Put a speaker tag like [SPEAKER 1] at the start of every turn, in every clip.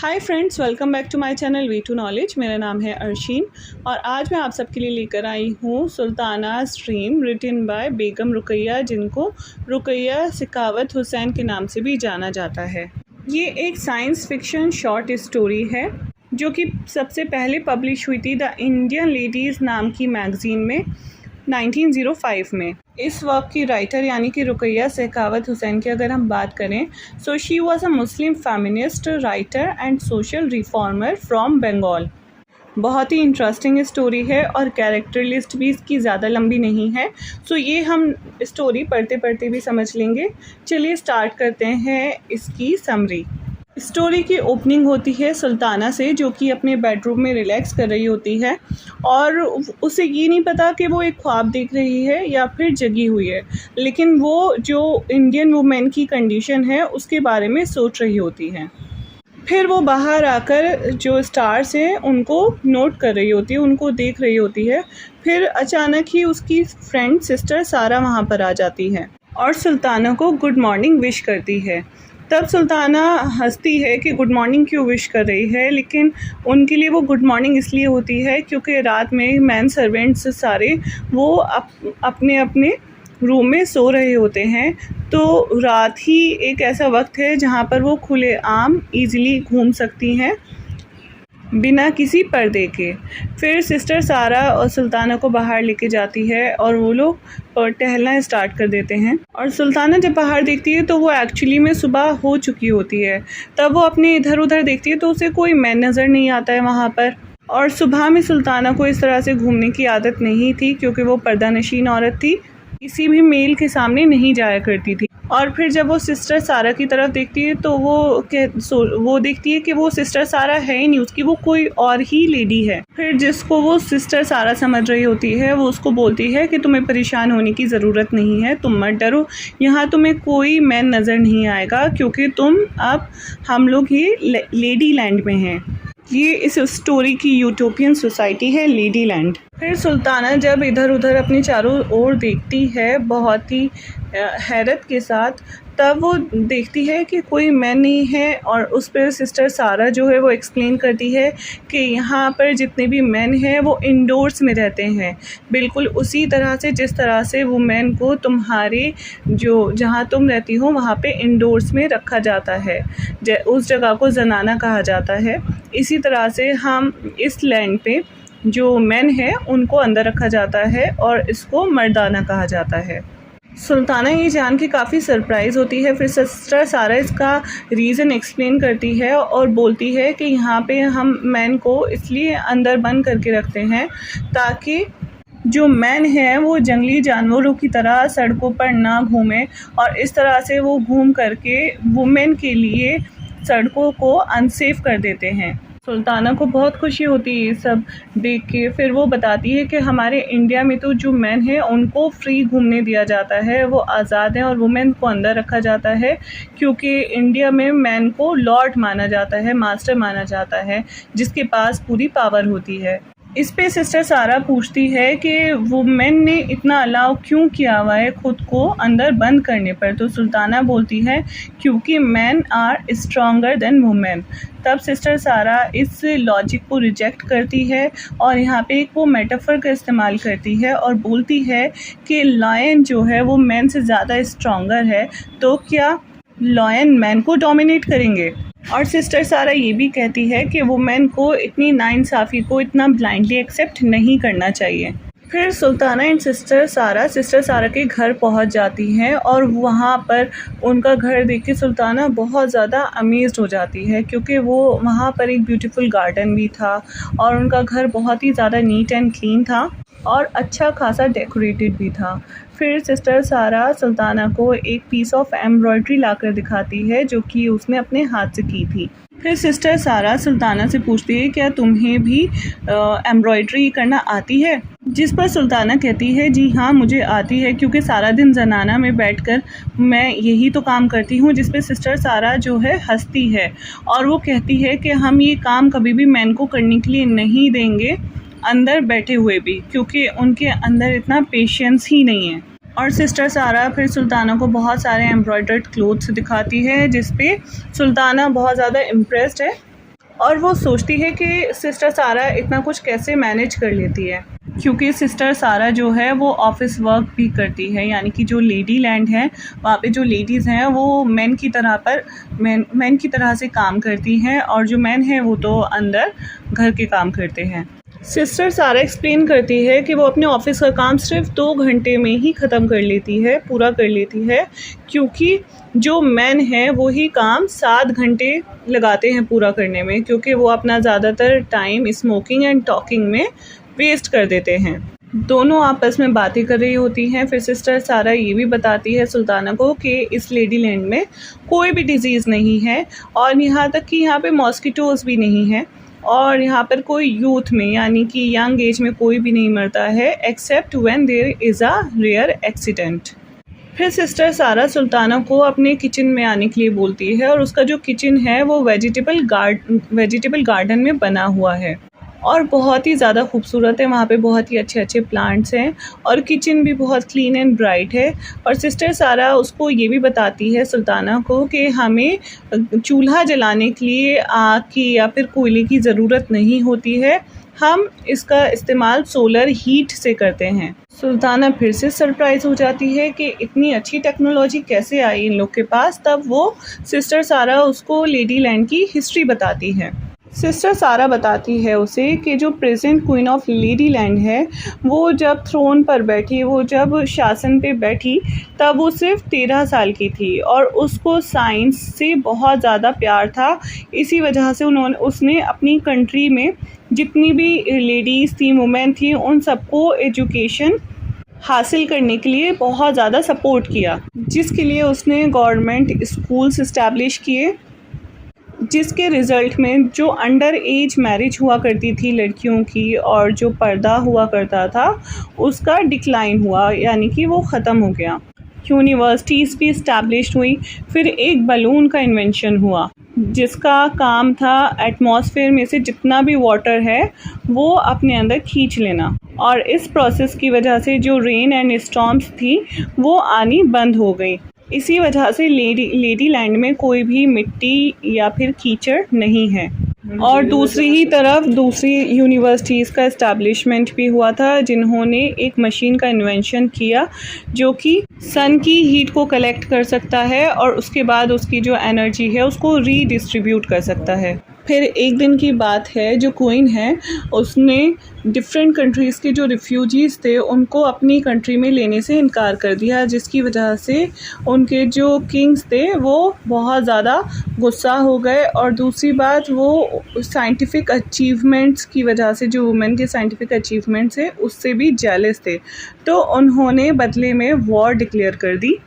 [SPEAKER 1] Hi friends, welcome back to my channel we to knowledge. मेरा नाम है अर्शीन और आज मैं आप सबके लिए लेकर आई हूँ सुल्ताना's ड्रीम रिटन बाय बेगम रुकैया, जिनको रुकैया सखावत हुसैन के नाम से भी जाना जाता है। ये एक साइंस फिक्शन शॉर्ट स्टोरी है जो कि सबसे पहले पब्लिश हुई थी द इंडियन लेडीज़ नाम की मैगज़ीन में 1905 में। इस वर्क की राइटर यानी कि रुकैया सखावत हुसैन की अगर हम बात करें, so she was a Muslim feminist writer and social reformer from Bengal. बहुत ही इंटरेस्टिंग स्टोरी है और कैरेक्टर लिस्ट भी इसकी ज़्यादा लंबी नहीं है, सो ये हम स्टोरी पढ़ते पढ़ते भी समझ लेंगे। चलिए स्टार्ट करते हैं इसकी समरी। स्टोरी की ओपनिंग होती है सुल्ताना से, जो कि अपने बेडरूम में रिलैक्स कर रही होती है और उसे ये नहीं पता कि वो एक ख्वाब देख रही है या फिर जगी हुई है, लेकिन वो जो इंडियन वुमेन की कंडीशन है उसके बारे में सोच रही होती है। फिर वो बाहर आकर जो स्टार्स हैं उनको नोट कर रही होती है, उनको देख रही होती है। फिर अचानक ही उसकी फ्रेंड सिस्टर सारा वहाँ पर आ जाती है और सुल्ताना को गुड मॉर्निंग विश करती है। तब सुल्ताना हंसती है कि गुड मॉर्निंग क्यों विश कर रही है, लेकिन उनके लिए वो गुड मॉर्निंग इसलिए होती है क्योंकि रात में मैन सर्वेंट्स सारे वो अपने अपने रूम में सो रहे होते हैं। तो रात ही एक ऐसा वक्त है जहाँ पर वो खुलेआम ईज़िली घूम सकती हैं बिना किसी पर्दे के। फिर सिस्टर सारा और सुल्ताना को बाहर लेके जाती है और वो लोग टहलना स्टार्ट कर देते हैं। और सुल्ताना जब बाहर देखती है तो वो एक्चुअली में सुबह हो चुकी होती है। तब वो अपने इधर उधर देखती है तो उसे कोई मैन नज़र नहीं आता है वहाँ पर। और सुबह में सुल्ताना को इस तरह से घूमने की आदत नहीं थी क्योंकि वो पर्दानशीन औरत थी, किसी भी मेल के सामने नहीं जाया करती थी। और फिर जब वो सिस्टर सारा की तरफ देखती है तो वो देखती है कि वो सिस्टर सारा है ही नहीं, उसकी वो कोई और ही लेडी है। फिर जिसको वो सिस्टर सारा समझ रही होती है वो उसको बोलती है कि तुम्हें परेशान होने की ज़रूरत नहीं है, तुम मत डरो, यहाँ तुम्हें कोई मैन नज़र नहीं आएगा क्योंकि हम लोग ये लेडी लैंड में हैं। ये इस स्टोरी की यूटोपियन सोसाइटी है, लेडी लैंड। फिर सुल्ताना जब इधर उधर अपने चारों ओर देखती है बहुत ही हैरत के साथ, तब वो देखती है कि कोई मैन नहीं है। और उस पर सिस्टर सारा जो है वो एक्सप्लेन करती है कि यहाँ पर जितने भी मैन हैं वो इंडोर्स में रहते हैं, बिल्कुल उसी तरह से जिस तरह से वो मैन को तुम्हारे जहाँ तुम रहती हो वहाँ पे इंडोर्स में रखा जाता है, उस जगह को जनाना कहा जाता है। इसी तरह से हम इस लैंड पे जो मैन है उनको अंदर रखा जाता है और इसको मर्दाना कहा जाता है। सुल्ताना ये जान के काफ़ी सरप्राइज़ होती है। फिर सिस्टर सारा इसका रीज़न एक्सप्लेन करती है और बोलती है कि यहाँ पे हम मैन को इसलिए अंदर बंद करके रखते हैं ताकि जो मैन है वो जंगली जानवरों की तरह सड़कों पर ना घूमे, और इस तरह से वो घूम करके वुमेन के लिए सड़कों को अनसेफ कर देते हैं। सुल्ताना को बहुत खुशी होती है ये सब देख के। फिर वो बताती है कि हमारे इंडिया में तो जो मैन है उनको फ्री घूमने दिया जाता है, वो आज़ाद हैं, और वुमेन को अंदर रखा जाता है क्योंकि इंडिया में मैन को लॉर्ड माना जाता है, मास्टर माना जाता है, जिसके पास पूरी पावर होती है। इस पे सिस्टर सारा पूछती है कि वुमेन ने इतना अलाउ क्यों किया हुआ है खुद को अंदर बंद करने पर। तो सुल्ताना बोलती है क्योंकि man are stronger than women. तब सिस्टर सारा इस लॉजिक को रिजेक्ट करती है और यहाँ पे एक वो मेटाफर का इस्तेमाल करती है और बोलती है कि लायन जो है वो मैन से ज़्यादा स्ट्रॉन्गर है, तो क्या लायन मैन को डोमिनेट करेंगे। और सिस्टर सारा ये भी कहती है कि वुमेन को इतनी नाइंसाफ़ी को इतना ब्लाइंडली एक्सेप्ट नहीं करना चाहिए। फिर सुल्ताना एंड सिस्टर सारा के घर पहुंच जाती हैं और वहाँ पर उनका घर देख के सुल्ताना बहुत ज़्यादा अमेज़्ड हो जाती है क्योंकि वो वहाँ पर एक ब्यूटीफुल गार्डन भी था और उनका घर बहुत ही ज़्यादा नीट एंड क्लीन था और अच्छा खासा डेकोरेटेड भी था। फिर सिस्टर सारा सुल्ताना को एक पीस ऑफ एम्ब्रॉयडरी लाकर दिखाती है जो कि उसने अपने हाथ से की थी। फिर सिस्टर सारा सुल्ताना से पूछती है क्या तुम्हें भी एम्ब्रॉयडरी करना आती है, जिस पर सुल्ताना कहती है जी हाँ मुझे आती है क्योंकि सारा दिन जनाना में बैठकर मैं यही तो काम करती हूँ। जिस पे सिस्टर सारा जो है हंसती है और वो कहती है कि हम ये काम कभी भी मैन को करने के लिए नहीं देंगे अंदर बैठे हुए भी, क्योंकि उनके अंदर इतना पेशेंस ही नहीं है। और सिस्टर सारा फिर सुल्ताना को बहुत सारे एम्ब्रॉयडर्ड क्लोथ्स दिखाती है जिस पे सुल्ताना बहुत ज़्यादा इम्प्रेस्ड है और वो सोचती है कि सिस्टर सारा इतना कुछ कैसे मैनेज कर लेती है, क्योंकि सिस्टर सारा जो है वो ऑफिस वर्क भी करती है, यानी कि जो लेडी लैंड है वहाँ पे जो लेडीज़ हैं वो मैन की तरह से काम करती हैं, और जो मैन है वो तो अंदर घर के काम करते हैं। सिस्टर सारा एक्सप्लेन करती है कि वो अपने ऑफिस का काम सिर्फ 2 घंटे में ही ख़त्म कर लेती है, पूरा कर लेती है, क्योंकि जो मैन है वो ही काम 7 घंटे लगाते हैं पूरा करने में, क्योंकि वो अपना ज़्यादातर टाइम स्मोकिंग एंड टॉकिंग में वेस्ट कर देते हैं। दोनों आपस में बातें कर रही होती हैं। फिर सिस्टर सारा ये भी बताती है सुल्ताना को कि इस लेडी लैंड में कोई भी डिज़ीज़ नहीं है, और यहाँ तक कि यहाँ पे मॉस्किटोज़ भी नहीं है, और यहाँ पर कोई यूथ में यानी कि यंग एज में कोई भी नहीं मरता है, except when there is a rare accident. फिर सिस्टर सारा सुल्ताना को अपने किचन में आने के लिए बोलती है, और उसका जो किचन है वो वेजिटेबल गार्डन में बना हुआ है और बहुत ही ज़्यादा खूबसूरत है। वहाँ पे बहुत ही अच्छे अच्छे प्लांट्स हैं और किचन भी बहुत क्लीन एंड ब्राइट है। और सिस्टर सारा उसको ये भी बताती है सुल्ताना को कि हमें चूल्हा जलाने के लिए आग की या फिर कोयले की ज़रूरत नहीं होती है, हम इसका इस्तेमाल सोलर हीट से करते हैं। सुल्ताना फिर से सरप्राइज़ हो जाती है कि इतनी अच्छी टेक्नोलॉजी कैसे आई इन लोग के पास। तब वो सिस्टर सारा उसको लेडी लैंड की हिस्ट्री बताती है। सिस्टर सारा बताती है उसे कि जो present queen of lady land है वो जब थ्रोन पर बैठी, वो जब शासन पे बैठी, तब वो सिर्फ 13 साल की थी और उसको साइंस से बहुत ज़्यादा प्यार था। इसी वजह से उसने अपनी कंट्री में जितनी भी लेडीज़ थी, वुमेन थी, उन सबको एजुकेशन हासिल करने के लिए बहुत ज़्यादा सपोर्ट किया, जिसके लिए उसने गवर्नमेंट स्कूल्स इस्टेब्लिश किए, जिसके रिज़ल्ट में जो अंडर एज मैरिज हुआ करती थी लड़कियों की और जो पर्दा हुआ करता था उसका डिक्लाइन हुआ, यानी कि वो ख़त्म हो गया। यूनिवर्सिटीज़ भी इस्टेब्लिश हुई। फिर एक बलून का इन्वेंशन हुआ जिसका काम था एटमॉस्फेयर में से जितना भी वाटर है वो अपने अंदर खींच लेना, और इस प्रोसेस की वजह से जो रेन एंड स्टॉर्म्स थी वो आनी बंद हो गई। इसी वजह से लेडी लैंड में कोई भी मिट्टी या फिर कीचड़ नहीं है। और दूसरी ही तरफ दूसरी यूनिवर्सिटीज़ का इस्टेब्लिशमेंट भी हुआ था, जिन्होंने एक मशीन का इन्वेंशन किया जो कि सन की हीट को कलेक्ट कर सकता है और उसके बाद उसकी जो एनर्जी है उसको रीडिस्ट्रीब्यूट कर सकता है। फिर एक दिन की बात है, जो क्वीन है उसने डिफरेंट कंट्रीज़ के जो रिफ्यूजीज़ थे उनको अपनी कंट्री में लेने से इनकार कर दिया, जिसकी वजह से उनके जो किंग्स थे वो बहुत ज़्यादा गुस्सा हो गए। और दूसरी बात, वो साइंटिफिक अचीवमेंट्स की वजह से, जो वुमेन के साइंटिफिक अचीवमेंट्स है उससे भी जेलस थे, तो उन्होंने बदले में वॉर डिक्लेयर कर दी।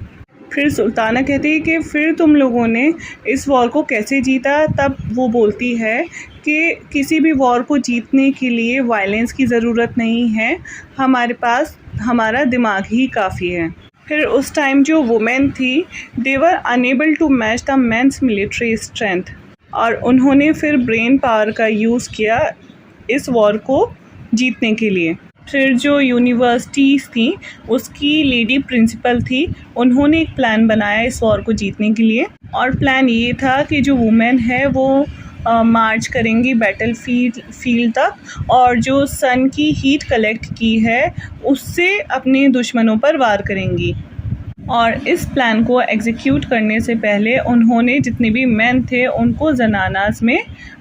[SPEAKER 1] फिर सुल्ताना कहती है कि फिर तुम लोगों ने इस वॉर को कैसे जीता। तब वो बोलती है कि किसी भी वॉर को जीतने के लिए वायलेंस की ज़रूरत नहीं है, हमारे पास हमारा दिमाग ही काफ़ी है। फिर उस टाइम जो वुमेन थी they were unable to match the men's military strength, और उन्होंने फिर ब्रेन पावर का यूज़ किया इस वॉर को जीतने के लिए। फिर जो यूनिवर्सिटीज़ थी उसकी लेडी प्रिंसिपल थी, उन्होंने एक प्लान बनाया इस वॉर को जीतने के लिए, और प्लान ये था कि जो वुमेन है वो मार्च करेंगी बैटल फील्ड तक, और जो सन की हीट कलेक्ट की है उससे अपने दुश्मनों पर वार करेंगी। और इस प्लान को एग्जीक्यूट करने से पहले उन्होंने जितने भी मैन थे उनको जनानाज में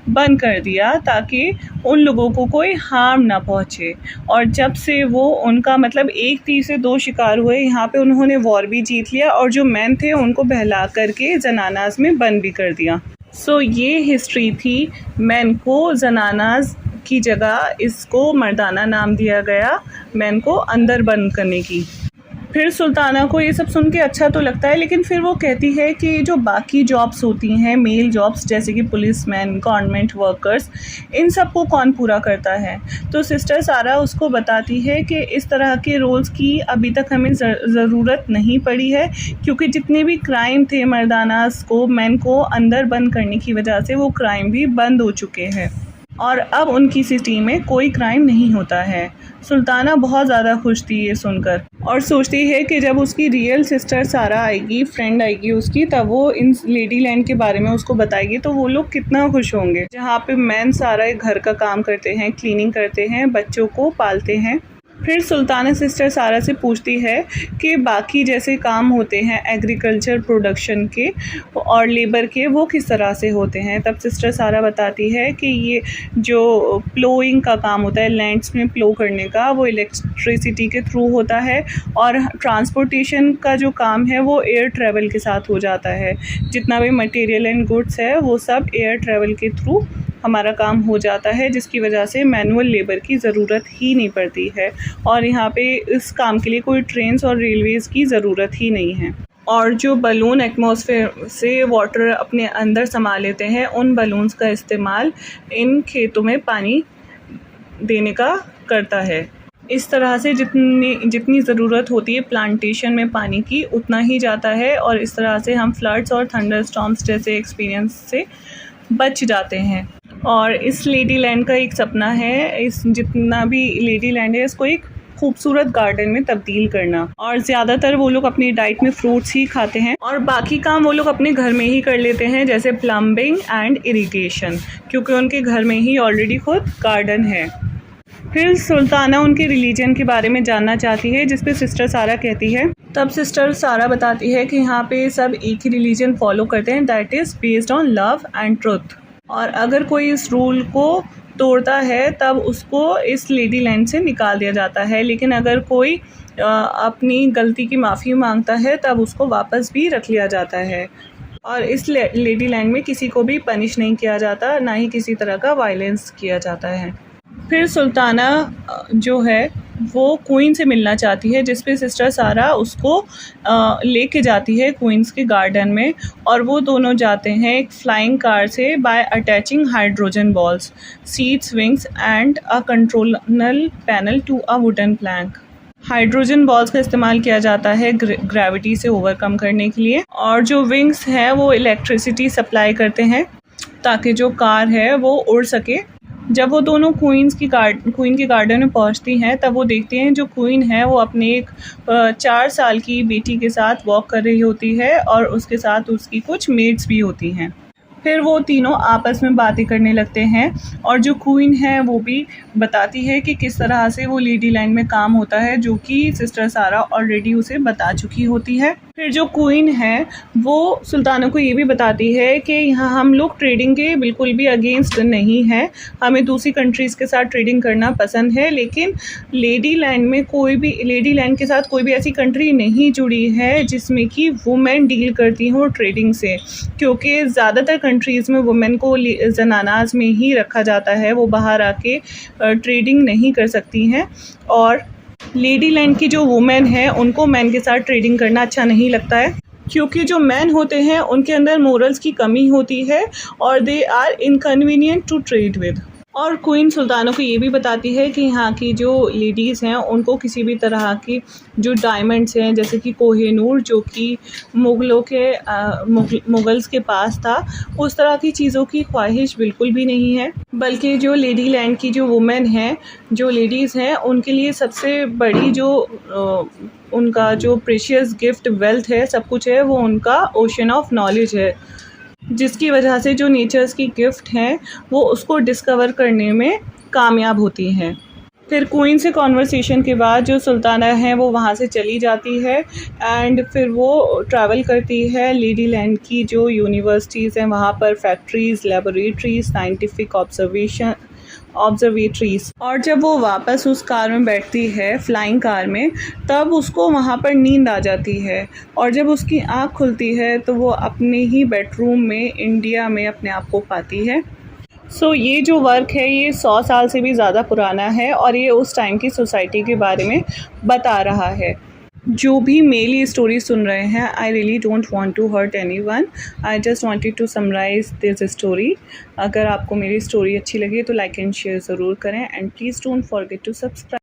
[SPEAKER 1] बंद कर दिया ताकि उन लोगों को कोई हार्म ना पहुँचे। और जब से वो उनका मतलब एक तीर से 2 शिकार हुए, यहाँ पे उन्होंने वॉर भी जीत लिया और जो मैन थे उनको बहला करके जनानाज में बंद भी कर दिया। सो ये हिस्ट्री थी। मैन को जनानाज की जगह इसको मर्दाना नाम दिया गया, मैन को अंदर बंद करने की। फिर सुल्ताना को ये सब सुन के अच्छा तो लगता है, लेकिन फिर वो कहती है कि जो बाकी जॉब्स होती हैं, मेल जॉब्स जैसे कि पुलिसमैन, गवर्नमेंट वर्कर्स, इन सब को कौन पूरा करता है। तो सिस्टर सारा उसको बताती है कि इस तरह के रोल्स की अभी तक हमें ज़रूरत नहीं पड़ी है, क्योंकि जितने भी क्राइम थे मर्दानास को, मैन को अंदर बंद करने की वजह से वो क्राइम भी बंद हो चुके हैं। और अब उनकी सिटी में कोई क्राइम नहीं होता है। सुल्ताना बहुत ज़्यादा खुश थी ये सुनकर और सोचती है कि जब उसकी रियल सिस्टर सारा आएगी, फ्रेंड आएगी उसकी, तब वो इन लेडी लैंड के बारे में उसको बताएगी तो वो लोग कितना खुश होंगे। जहाँ पे मैन सारा घर का काम करते हैं, क्लीनिंग करते हैं, बच्चों को पालते हैं। फिर सुल्ताना सिस्टर सारा से पूछती है कि बाकी जैसे काम होते हैं एग्रीकल्चर प्रोडक्शन के और लेबर के, वो किस तरह से होते हैं। तब सिस्टर सारा बताती है कि ये जो प्लोइंग का काम होता है, लैंड्स में प्लो करने का, वो इलेक्ट्रिसिटी के थ्रू होता है और ट्रांसपोर्टेशन का जो काम है वो एयर ट्रैवल के साथ हो जाता है। जितना भी मटेरियल एंड गुड्स है वो सब एयर ट्रैवल के थ्रू हमारा काम हो जाता है, जिसकी वजह से मैनुअल लेबर की ज़रूरत ही नहीं पड़ती है और यहाँ पे इस काम के लिए कोई ट्रेन्स और रेलवेज़ की ज़रूरत ही नहीं है। और जो बलून एटमॉस्फेयर से वाटर अपने अंदर समा लेते हैं, उन बलून्स का इस्तेमाल इन खेतों में पानी देने का करता है। इस तरह से जितनी ज़रूरत होती है प्लांटेशन में पानी की, उतना ही जाता है और इस तरह से हम फ्लड्स और थंडर स्टॉर्म्स जैसे एक्सपीरियंस से बच जाते हैं। और इस लेडी लैंड का एक सपना है, इस जितना भी लेडी लैंड है इसको एक खूबसूरत गार्डन में तब्दील करना। और ज़्यादातर वो लोग अपनी डाइट में फ्रूट्स ही खाते हैं और बाकी काम वो लोग अपने घर में ही कर लेते हैं, जैसे प्लम्बिंग एंड इरिगेशन, क्योंकि उनके घर में ही ऑलरेडी खुद गार्डन है। फिर सुल्ताना उनके रिलीजन के बारे में जानना चाहती है, जिस पे सिस्टर सारा कहती है। तब सिस्टर सारा बताती है कि यहाँ पे सब एक ही रिलीजन फॉलो करते हैं, that is based on love and truth. और अगर कोई इस रूल को तोड़ता है तब उसको इस लेडी लैंड से निकाल दिया जाता है, लेकिन अगर कोई अपनी गलती की माफ़ी मांगता है तब उसको वापस भी रख लिया जाता है। और इस लेडी लैंड में किसी को भी पनिश नहीं किया जाता, ना ही किसी तरह का वायलेंस किया जाता है। फिर सुल्ताना जो है वो क्वीन से मिलना चाहती है, जिस पे सिस्टर सारा उसको लेके जाती है क्वींस के गार्डन में और वो दोनों जाते हैं एक फ्लाइंग कार से by attaching hydrogen balls, seats, wings and a controller panel to a wooden plank. Hydrogen balls का इस्तेमाल किया जाता है ग्रेविटी से ओवरकम करने के लिए और जो विंग्स हैं वो इलेक्ट्रिसिटी सप्लाई करते हैं ताकि जो कार है वो उड़ सके। जब वो दोनों क्वीन के गार्डन में पहुंचती हैं तब वो देखती हैं जो क्वीन है वो अपने एक 4 साल की बेटी के साथ वॉक कर रही होती है और उसके साथ उसकी कुछ मेट्स भी होती हैं। फिर वो तीनों आपस में बातें करने लगते हैं और जो क्वीन है वो भी बताती है कि किस तरह से वो लेडी लैंड में काम होता है, जो कि सिस्टर सारा ऑलरेडी उसे बता चुकी होती है। फिर जो क्वीन है वो सुल्ताना को ये भी बताती है कि यहाँ हम लोग ट्रेडिंग के बिल्कुल भी अगेंस्ट नहीं हैं, हमें दूसरी कंट्रीज़ के साथ ट्रेडिंग करना पसंद है, लेकिन लेडी लैंड के साथ कोई भी ऐसी कंट्री नहीं जुड़ी है जिसमें कि वुमेन डील करती हों ट्रेडिंग से, क्योंकि ज़्यादातर कंट्रीज़ में वुमेन को जनानाज में ही रखा जाता है, वो बाहर आके ट्रेडिंग नहीं कर सकती हैं। और लेडी लैंड की जो वुमेन है उनको मैन के साथ ट्रेडिंग करना अच्छा नहीं लगता है, क्योंकि जो मैन होते हैं उनके अंदर मोरल्स की कमी होती है और they are inconvenient to trade with. और क्वीन सुल्ताना को ये भी बताती है कि यहाँ की जो लेडीज़ हैं उनको किसी भी तरह की जो डायमंड्स हैं, जैसे कि कोहिनूर जो कि मुगल्स के पास था, उस तरह की चीज़ों की ख्वाहिश बिल्कुल भी नहीं है, बल्कि जो लेडी लैंड की जो वुमेन हैं, जो लेडीज़ हैं, उनके लिए सबसे बड़ी जो उनका जो प्रेशियस गिफ्ट वेल्थ है, सब कुछ है, वो उनका ओशन ऑफ नॉलेज है, जिसकी वजह से जो नेचर्स की गिफ्ट हैं वो उसको डिस्कवर करने में कामयाब होती हैं। फिर क्वीन से कॉन्वर्सेशन के बाद जो सुल्ताना है वो वहाँ से चली जाती है एंड फिर वो ट्रैवल करती है लेडी लैंड की जो यूनिवर्सिटीज़ हैं वहाँ पर, फैक्ट्रीज़, लेबोरेटरीज़, साइंटिफिक ऑब्जर्वेटरीज़। और जब वो वापस उस कार में बैठती है, फ्लाइंग कार में, तब उसको वहाँ पर नींद आ जाती है और जब उसकी आँख खुलती है तो वो अपने ही बेडरूम में इंडिया में अपने आप को पाती है। ये जो वर्क है ये 100 साल से भी ज़्यादा पुराना है और ये उस टाइम की सोसाइटी के बारे में बता रहा है। जो भी मेल ये स्टोरी सुन रहे हैं, I really don't want to hurt anyone, I just wanted to summarise this story. अगर आपको मेरी स्टोरी अच्छी लगी तो लाइक एंड शेयर ज़रूर करें and please don't forget to subscribe.